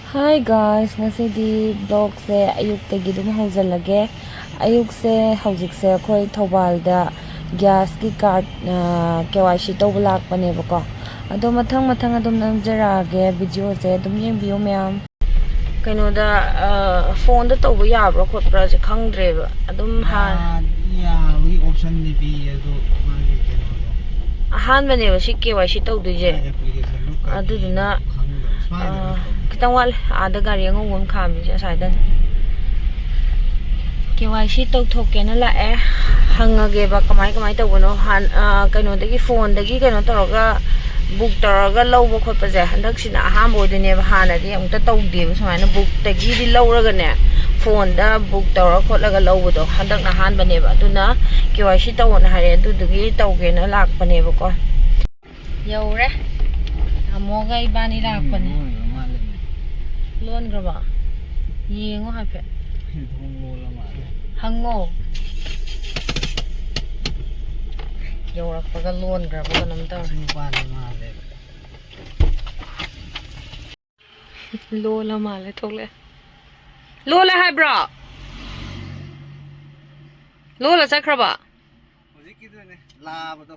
Hi guys, ngasidi vlog se ayuktagi dum hawzalage. Ayukse hawjikse akhoi Thaubalda gas ki card KYC tawba lakpane bako. Ado mathang adum namjarage video se adum yengbiyo myam. Kainoda phone da tawba yabra khotbra je khangdre ba. Adum han we option ni bi ado magi keno han bane ba si KYC tawduje. Aduduna kitang wal ada gari ang uwam kami siya sa idan KYC tawthoke na la hangage ba kamay tawbo no han kaino dagi phone dagi kaino tawraga book tawraga lawba khotpa je handak sina ahamba odine ba hanadi amta tawde ba sumaina book dagi di lawraga ne phone da book tawra khotlaga lawbo handak na han bane ba aduna KYC tawona hare adudugi tawge na lakpa ne ba ko yaure amoga ibani lakpa ne Lon graba yengo hape hango yaurak paga lon graba kanam ta lola male thole lola hai bra lola chakraba hojikidune labado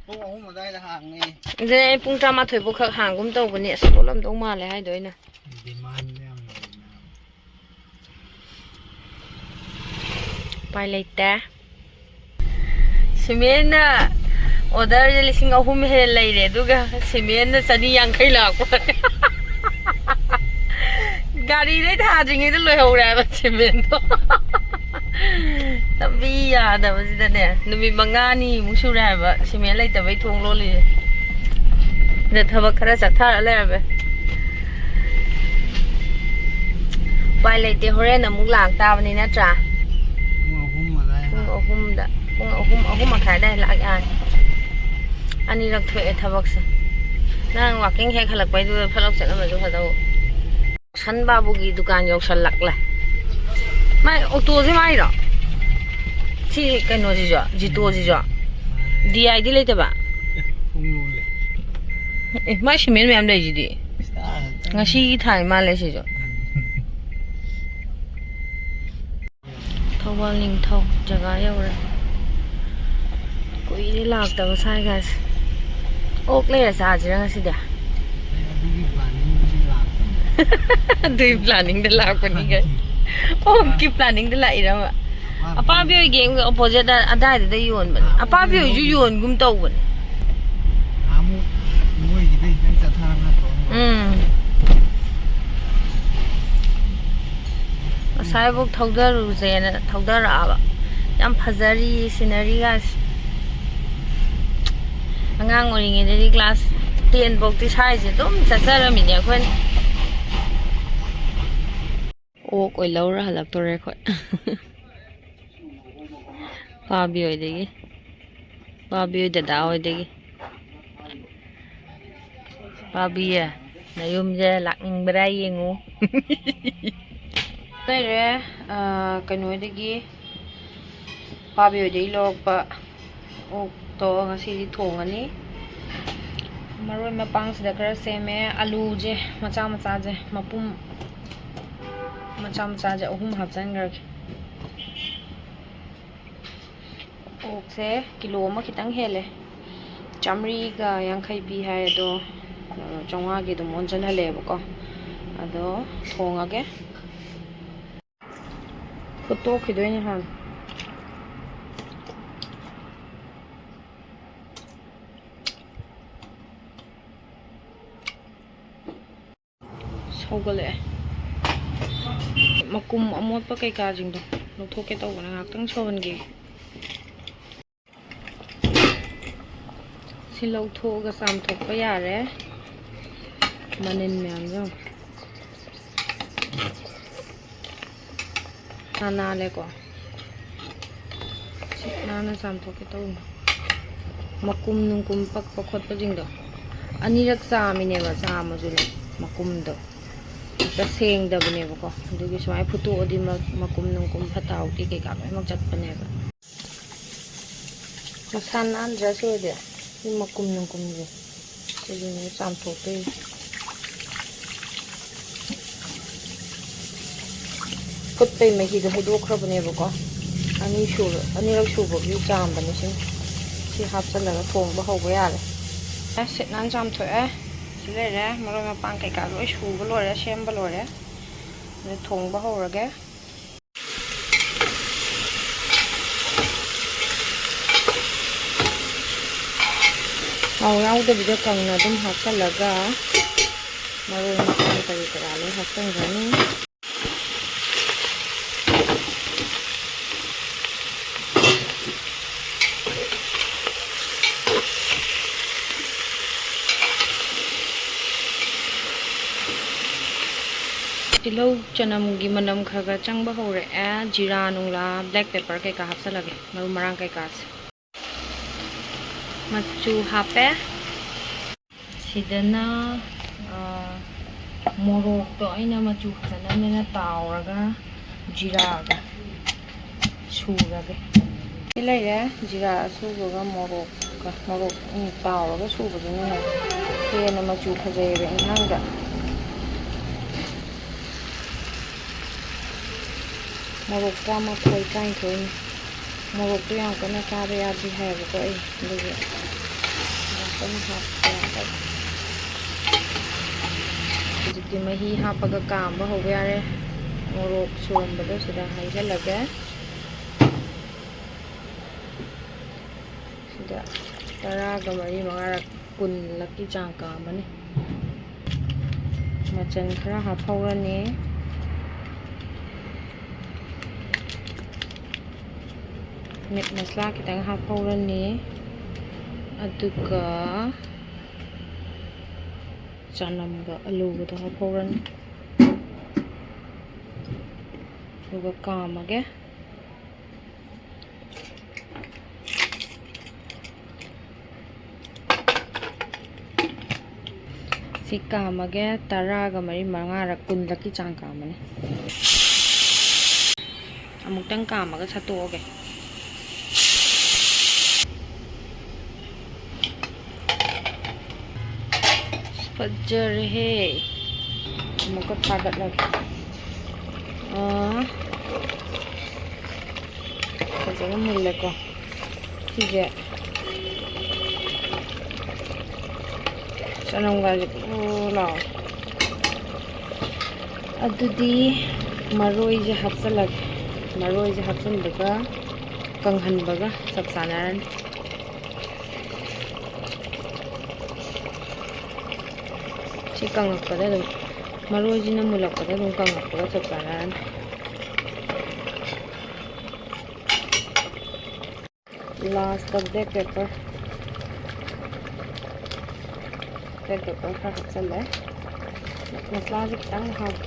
pung ahum adai da hangi ide pung 12 bo khak hangum tawbani aslolam dong male hai doina demand yam pai leite simena order je lising ahum he leire duga simena sani yang khai lakwa gari dai tha jing de loi hora ba simento Tapi ya da ba sida ne numi mangani musura ba simen lai ta bai thong lo li ne thaba khara chathar ala ba pai lai te horen amuk lak ta bani na tra ahum makhai dai lak ya ani rak thwe thabak se nang walking he khalak pai du phalok chana ma ju khadau san babu gi dukan yok sal lak la mai auto je mai ro si kaino ji jo jito ji jo DI di leite ba mai simen mem dai ji di ngasi thai ma le si jo Thawal ning thau jaga yaura koi ri lak ta sai guys ok le sa ji ngasi da dui planning de lak pani guys oh ki planning de la ira apa bio game opposite da adai da yon ban apa bio ju yon gum taw ban amu moi gi dai dai chatharage na to asai bok thawdaru je na thawdara aba yam phajari scenery guys angang oringe de class 10 bok ti sai je dum chachara mi ne khon o koi laura halak to re khoi Pabi oi degi Pabi oi dada oi degi Pabi ya na yum je lakning brai yengu tere kano degi Pabi oi degi lok pa ok to ngasi di thongani maroi mapang sida kara seme alu je macha je mapum macha je ahum hapjan gar okse kilo ma khitang hele chamri ga yang khai bi hai do chongwa ge do mon jan hale bako ado thonga ge photo khidoi ni han sogale makum amot pa kai ka jing do lo thoke taw na ngak tang chon ge Silau thoga sam thokpa yare manin myam jo nana le ko nana sam thoke to makum nung kum pak pakhot pa jing do ani rak sa mi ne ba sa ma ju ne makum do ba seng da bane ba ko du gi swai photo odi makum nung kum phataw ti ke ka mak chat pa ne ba masan an ja se de makum nung kum je jadi sam thoke ꯐꯨꯠꯄꯩ ꯃꯍꯤꯗꯣ ꯍꯩꯗꯣꯛꯈ꯭ꯔꯕꯅꯦꯕꯀꯣ ꯑꯅꯤꯔꯛ ꯁꯨꯕꯒꯤ ꯆꯥꯝꯕꯅꯦ ꯁꯤ ꯍꯥꯞꯆꯜꯂꯒ ꯊꯣꯡꯕ ꯍꯧꯕ ꯌꯥꯔꯦ ꯁꯤꯠ ꯅꯥꯟ ꯆꯥꯝꯊꯣꯛꯑꯦ ꯁꯤ ꯂꯩꯔꯦ ꯃꯔꯣꯏ ꯃꯄꯥꯡ ꯀꯩꯀꯥ ꯂꯣꯏ ꯁꯨꯕ ꯂꯣꯏꯔꯦ ꯁꯦꯝꯕ ꯂꯣꯏꯔꯦ ꯑꯗꯨ ꯊꯣꯡꯕ ꯍꯧꯔꯒꯦ ꯊꯥꯎ ꯌꯥꯎꯗꯕꯤꯗ ꯀꯪꯅ ꯑꯗꯨꯝ ꯍꯥꯞꯆꯜꯂꯒ ꯃꯔꯣꯏ ꯃꯄꯥꯡ ꯀꯔꯤ ꯀꯔꯥ ꯂꯣꯏ ꯍꯥꯞꯆꯟꯒ꯭ꯔꯅꯤ ꯇꯤꯜꯍꯧ ꯆꯅꯝꯒꯤ ꯃꯅꯝ ꯈꯔ ꯆꯪꯕ ꯍꯧꯔꯛꯑꯦ ꯖꯤꯔꯥ ꯅꯨꯡꯂꯥ ꯕ꯭ꯂꯦꯛ ꯄꯦꯄꯔ ꯀꯩꯀꯥ ꯍꯥꯞꯆꯜꯂꯒꯦ ꯃꯔꯨ ꯃꯔꯥꯡ ꯀꯩꯀꯥꯁꯦ ꯃꯆꯨ ꯍꯥꯞꯄꯦ ꯁꯤꯗꯅ ꯃꯣꯔꯣꯛꯇꯣ ꯑꯩꯅ ꯃꯆꯨ ꯐꯖꯅ ꯇꯥꯎꯔꯒ ꯖꯤꯔꯥꯒ ꯁꯨꯔꯒꯦ ꯁꯤ ꯂꯩꯔꯦ ꯖꯤꯔꯥ ꯑꯁꯨꯕꯒ ꯃꯣꯔꯣꯛ ꯇꯥꯎꯔꯒ ꯁꯨꯕꯗꯨꯅ ꯍꯦꯟꯅ ꯃꯆꯨ ꯐꯖꯩꯌꯦꯕ ꯏꯟꯁꯥꯡꯗ ꯃꯣꯔꯣꯛ 11-12 ꯃꯣꯔꯣꯛꯇꯣ ꯌꯥꯝ ꯀꯟꯅ ꯆꯥꯕ ꯌꯥꯗꯦ ꯍꯥꯏꯌꯦꯕꯀꯣ ꯑꯩ ꯑꯗꯨꯒꯤ ꯌꯥꯝ ꯀꯟꯅ ꯍꯥꯞꯄ ꯌꯥꯗꯕ ꯍꯧꯖꯤꯛꯇꯤ ꯃꯍꯤ ꯍꯥꯞꯄꯒ ꯀꯥꯝꯕ ꯍꯧꯕ ꯌꯥꯔꯦ ꯃꯣꯔꯣꯛ ꯁꯨꯔꯝꯕꯗꯣ ꯁꯤꯗ ꯍꯩꯖꯜꯂꯒꯦ ꯁꯤꯗ 13-14 10ꯂꯛꯀꯤ ꯆꯥꯡ ꯀꯥꯝꯕꯅꯤ ꯃꯆꯜ ꯈꯔ ꯍꯥꯞꯍꯧꯔꯅꯤ ꯃꯤꯠ ꯃꯁꯂꯥ ꯈꯤꯇꯪ ꯍꯥꯞꯍꯧꯔꯅꯤ ꯑꯗꯨꯒ ꯆꯅꯝꯒ ꯑꯂꯨꯒꯗꯣ ꯍꯥꯞꯍꯧꯔꯅꯤ ꯑꯗꯨꯒ ꯀꯥꯝꯃꯒꯦ ꯁꯤ ꯀꯥꯝꯃꯒꯦ 13-14 10ꯂꯛꯀꯤ ꯆꯥꯡ ꯀꯥꯝꯕꯅꯤ ꯑꯃꯨꯛꯇꯪ ꯀꯥꯝꯃꯒ ꯁꯠꯇꯣꯛꯑꯒꯦ ꯐꯖꯔꯦꯍꯦ ꯑꯃꯨꯛꯀ ꯊꯥꯒꯠꯂꯒꯦ ꯐꯖꯅ ꯃꯨꯜꯂꯦꯀꯣ ꯁꯤꯁꯦ ꯆꯅꯝꯒꯥꯁꯦ ꯂꯥꯎ ꯑꯗꯨꯗꯤ ꯃꯔꯣꯏꯁꯦ ꯍꯥꯞꯆꯜꯂꯒꯦ ꯃꯔꯣꯏꯁꯦ ꯍꯥꯞꯆꯟꯕꯒ ꯀꯪꯍꯟꯕꯒ ꯆꯞ ꯆꯥꯟꯅꯔꯅꯤ ꯁꯤ ꯀꯪꯉꯛꯄꯗ ꯑꯗꯨꯝ ꯃꯔꯣꯏꯁꯤꯅ ꯃꯨꯜꯂꯛꯄꯗ ꯑꯗꯨꯝ ꯀꯪꯉꯛꯄꯒ ꯆꯞ ꯆꯥꯟꯅꯔꯅꯤ ꯂꯥꯁꯇ ꯕ꯭ꯂꯦꯛ ꯄꯦꯄꯔ ꯈꯔ ꯍꯥꯞꯆꯜꯂꯦ ꯃꯁꯂꯥꯁꯦ ꯈꯤꯇꯪ ꯍꯥꯞꯄꯦ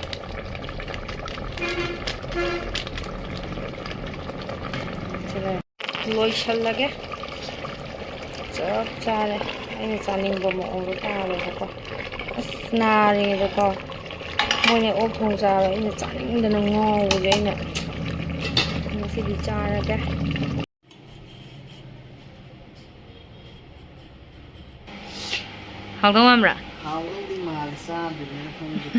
ꯂꯣꯏꯁꯜꯂꯒꯦ ꯆꯞ ꯆꯥꯔꯦ ꯑꯩꯅ ꯆꯥꯅꯤꯡꯕ ꯃꯑꯣꯡꯗꯣ ꯇꯥꯔꯦꯕꯀꯣ ꯑꯁ ꯅꯥꯔꯦꯗꯀꯣ ꯃꯣꯏꯅ ꯑꯣꯛ ꯊꯣꯡ ꯆꯥꯕ ꯑꯩꯅ ꯆꯥꯅꯤꯡꯗꯅ ꯉꯥꯎꯕꯁꯦ ꯑꯩꯅ ꯉꯁꯤꯗꯤ ꯆꯥꯔꯒꯦ ꯍꯥꯎꯗꯧ ꯃꯥꯟꯕ꯭ꯔꯥ? ꯍꯥꯎꯗꯧꯗꯤ ꯃꯥꯜꯂꯦ ꯆꯥꯗ꯭ꯔꯤꯕꯅꯤꯅ ꯈꯪꯗꯦ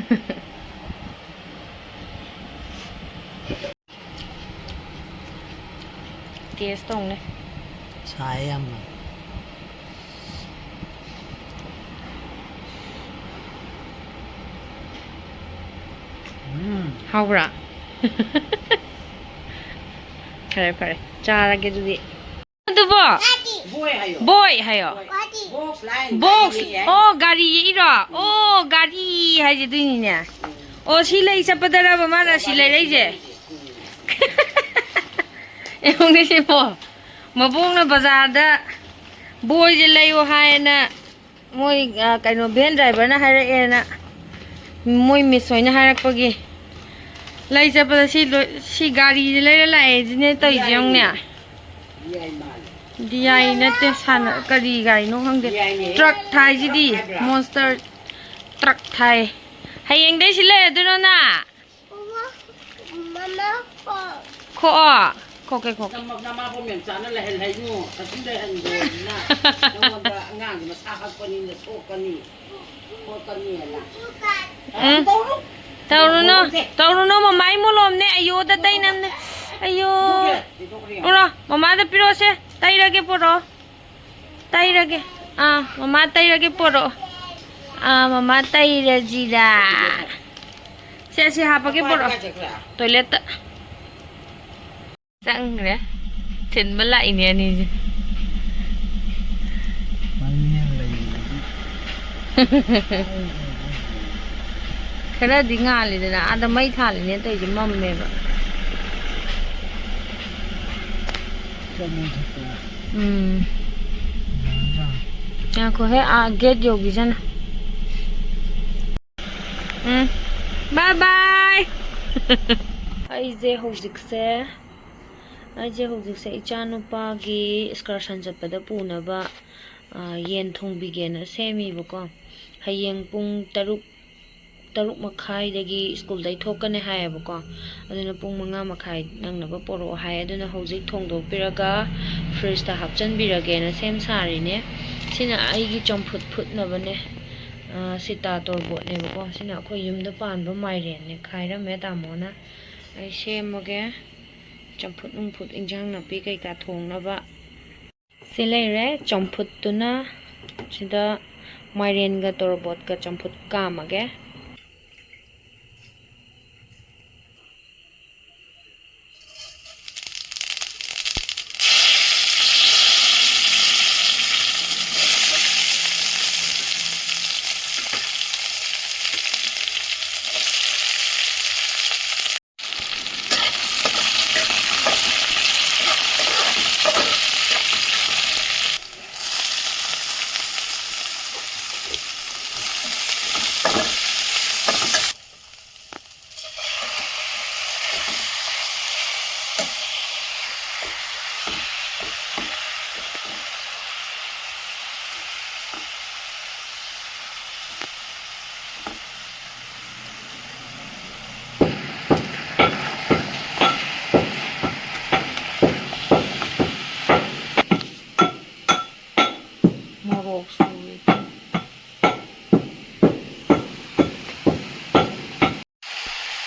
ꯇꯦꯁ ꯇꯧꯅꯦ ꯁꯥꯏ ꯌꯥꯝꯅ ꯍꯥꯎꯕ꯭ꯔꯥ? ꯐꯔꯦ ꯆꯥꯔꯒꯦ ꯑꯗꯨꯗꯤ ꯑꯗꯨꯕꯣ ꯕꯣꯏ ꯍꯥꯏꯌꯣ ꯕꯣꯛꯁ ꯑꯣ ꯒꯥꯔꯤ ꯌꯦꯛꯏꯔꯣ ꯑꯣ ꯒꯥꯔꯤ ꯍꯥꯏꯖꯗꯣꯏꯅꯤꯅꯦ ꯑꯣ ꯁꯤ ꯂꯩ ꯆꯠꯄꯗꯔꯕ ꯃꯥꯅ ꯁꯤ ꯂꯩꯔꯛꯏꯁꯦ ꯌꯦꯡꯉꯨꯅꯦꯁꯤꯕꯣ ꯃꯕꯣꯡꯅ ꯕꯖꯥꯔꯗ ꯕꯣꯏꯁꯦ ꯂꯩꯌꯣ ꯍꯥꯏꯅ ꯃꯣꯏ ꯀꯩꯅꯣ ꯚꯦꯟ ꯗ꯭ꯔꯥꯏꯚꯔꯅ ꯍꯥꯏꯔꯛꯑꯦꯅ ꯃꯣꯏ ꯃꯤꯁ ꯍꯣꯏꯅ ꯍꯥꯏꯔꯛꯄꯒꯤ ꯂꯩ ꯆꯠꯄꯗ ꯁꯤ ꯒꯥꯔꯤꯁꯦ ꯂꯩꯔ ꯂꯥꯛꯑꯦ ꯁꯤꯅꯦ ꯇꯧꯔꯤꯁꯦ ꯌꯦꯡꯉꯨꯅꯦ ꯗꯤꯌꯥꯏ ꯅꯠꯇꯦ ꯀꯔꯤ ꯒꯥꯔꯤꯅꯣ ꯈꯪꯗꯦ ꯇ꯭ꯔꯛ ꯊꯥꯏꯁꯤꯗꯤ ꯃꯣꯟꯁꯇꯔ ꯇ꯭ꯔꯛ ꯊꯥꯏ ꯍꯌꯦꯡꯗꯩ ꯁꯤ ꯂꯩꯔꯗꯣꯏꯅꯣꯅ ꯈꯣꯛꯑꯣ ꯈꯣꯛꯀꯦ ꯅꯃꯥꯕꯣꯝ ꯌꯥꯝ ꯆꯥꯅ ꯂꯩꯍꯜꯂꯩꯅꯨ ꯊꯛꯆꯤꯟ ꯂꯩꯍꯟꯗꯣꯏꯅꯤꯅ ꯅꯉꯣꯟꯗ ꯑꯉꯥꯡꯁꯦ ꯃꯁꯥ ꯍꯛꯄꯅꯤꯅ ꯁꯣꯛꯀꯅꯤ ꯈꯣꯠꯀꯅꯤꯅ Tauruno mamai molomne ayo da tai namne ayo ora mama da piro se tairage poro tairage mama tairage poro mama taira jira se hapage poro toilet sangre tin bala ini ani khara di ngali dana ada mai thali ne tai ji mamme ba ya ko he gate yogi jana bye bye aije hojikse Echa Nupagi excursion chappada punaba yen thongbigena semi bako hayeng pung taruk makhai dagi school dai thokane hayabako aduna pung 5 makhai nangnaba poro hay aduna hojik thongdok piraga fridge ta hapchan biragena sem sari ne sina aigi chomput phutnabane sita torbot ne bako sina khoi yumda panba mairen ne khaira me tamona ai semage champut nungput injang napi kai ka thongnaba selere champut tuna sida mairen ga torbot ka champut kamage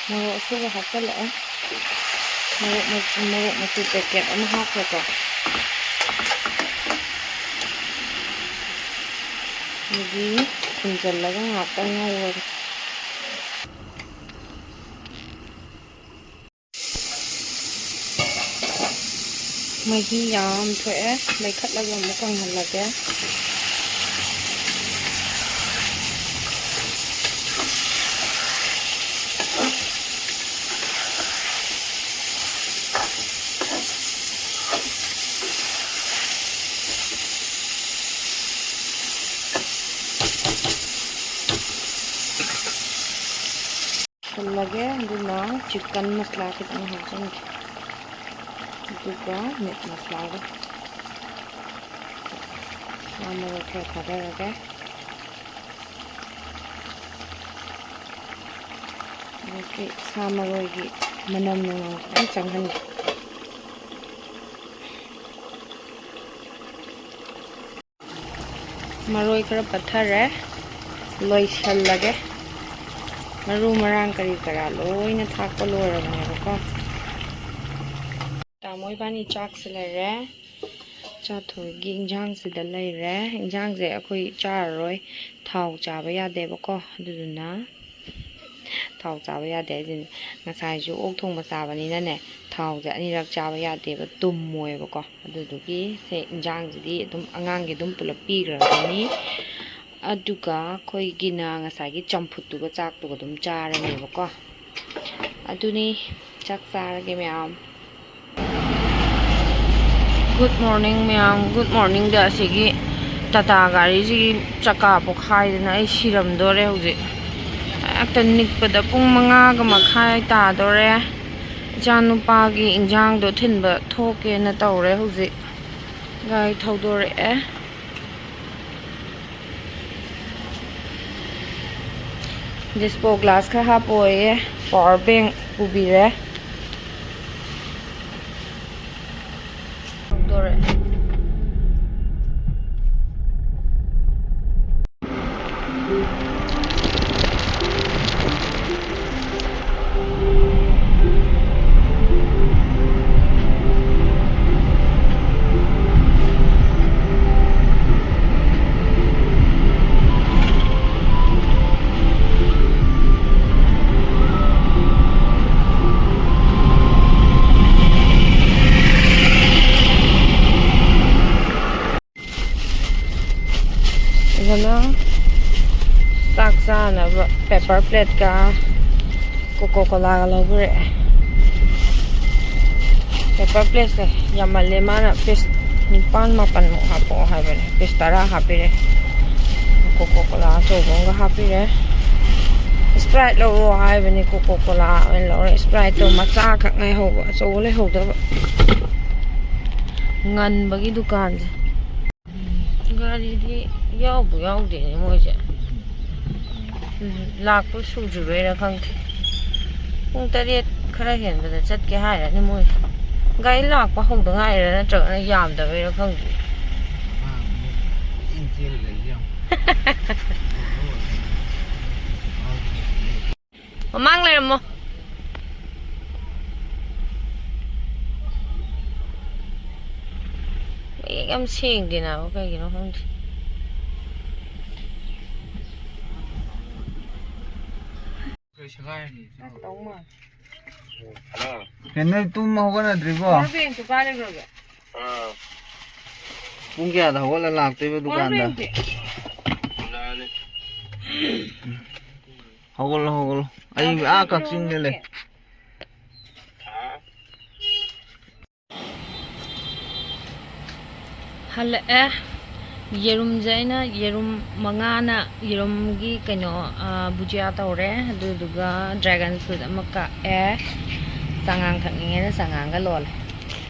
Morok suga hapala morok mati packet ama hakla ko jadi kunjal laga ngapang ngawar magi yam thoe lai khat laga mukang halage lage duna chicken masala kitang hapsan duga meat masala nama rokhe khadarage ini sama rogi manam nang changhan maroi kara pathare loi shal lage maru marang kari kara loina thakpa lorabane bako tamoi bani chak selere chatharage injang sida leire injang je akhoi charoi thau chaba yade bako aduduna thau chaba yade jin ngasai ju ok thongba chabani na ne thau je anirak chaba yade ba tum moi bako adudugi se injang jidi dum angang gi dum pulap pigrani aduga khoi gina ngasagi champut tuga chak tuga dum charane bako aduni chak charage myam good morning myam good morning da sigi tata gari sigi chaka pokhai na ai siram dore hoje akta nikpada pung 5 ga makhai ta dore Echa Nupagi injang do thinba thoke na tawre hoje gai thodore dispo glass ka hapoye power bank ubire dore ꯆꯥꯅꯕ paper ꯄ꯭ꯂꯦꯠꯀ Koko ꯀꯣꯂꯥꯒ ꯂꯧꯈ꯭ꯔꯦ paper ꯄ꯭ꯂꯦꯠꯁꯦ ꯌꯥꯝꯃꯜꯂꯦ ꯃꯥꯅ piece 9-10ꯃꯨꯛ ꯍꯥꯞꯄꯛꯑꯣ ꯍꯥꯏꯕꯅꯦ piece 10 ꯍꯥꯞꯄꯤꯔꯦ Coca Cola ꯑꯆꯧꯕ ꯑꯃꯒ ꯍꯥꯞꯄꯤꯔꯦ sprite ꯂꯧꯔꯣ ꯍꯥꯏꯕꯅꯤ Coca Cola ꯑꯣꯏꯅ ꯂꯧꯔꯦ ꯁꯄ꯭ꯔꯥꯏꯠꯇꯣ ꯃꯆꯥꯈꯛ ꯉꯥꯏꯍꯧꯕ ꯑꯆꯧꯕ ꯂꯩꯍꯧꯗꯕ ꯉꯟꯕꯒꯤ ꯗꯨꯀꯥꯟꯁꯦ ꯒꯥꯔꯤꯗꯤ ꯌꯥꯎꯕꯨ ꯌꯥꯎꯗꯦꯅꯦ ꯃꯣꯏꯁꯦ ꯂꯥꯛꯄ ꯁꯨꯗ꯭ꯔꯤꯕꯩꯔꯥ ꯈꯪꯗꯦ ꯄꯨꯡ 7 ꯈꯔ ꯍꯦꯟꯕꯗ ꯆꯠꯀꯦ ꯍꯥꯏꯔꯅꯤ ꯃꯣꯏ ꯒꯥꯔꯤ ꯂꯥꯛꯄ ꯍꯧꯗ ꯉꯥꯏꯔ ꯅꯠꯇ꯭ꯔꯒꯅ ꯌꯥꯝꯗꯕꯩꯔꯥ ꯈꯪꯗꯦ ꯃꯃꯥꯡ ꯂꯩꯔꯝꯃꯣ ꯃꯌꯦꯛ ꯌꯥꯝ ꯁꯦꯡꯗꯦꯅꯕ ꯀꯩꯒꯤꯅꯣ ꯈꯪꯗꯦ ꯅꯣꯏ ꯇꯨꯝ ꯍꯧꯒꯠꯅꯗ꯭ꯔꯤꯕꯣ ꯄꯨꯡ ꯀꯌꯥꯗ ꯍꯧꯒꯠꯂ ꯂꯥꯛꯇꯣꯏꯕ ꯗꯨꯀꯥꯟꯗ ꯍꯧꯒꯠꯂꯣ ꯑꯩ ꯀꯛꯆꯤꯡꯗ ꯂꯩ ꯍꯜꯂꯛꯑꯦ ꯌꯦꯔꯨꯝꯁꯦ ꯑꯩꯅ ꯌꯦꯔꯨꯝ 5ꯅ ꯌꯦꯔꯨꯝꯒꯤ ꯀꯩꯅꯣ ꯕꯨꯖꯤꯌꯥ ꯇꯧꯔꯦ ꯑꯗꯨꯗꯨꯒ ꯗ꯭ꯔꯥꯒꯟ ꯐ꯭ꯔꯨꯠ ꯑꯃ ꯀꯛꯑꯦ ꯆꯉꯥꯡ ꯊꯛꯅꯤꯡꯉꯦꯅ ꯆꯉꯥꯡꯒ ꯂꯣꯜꯂꯦ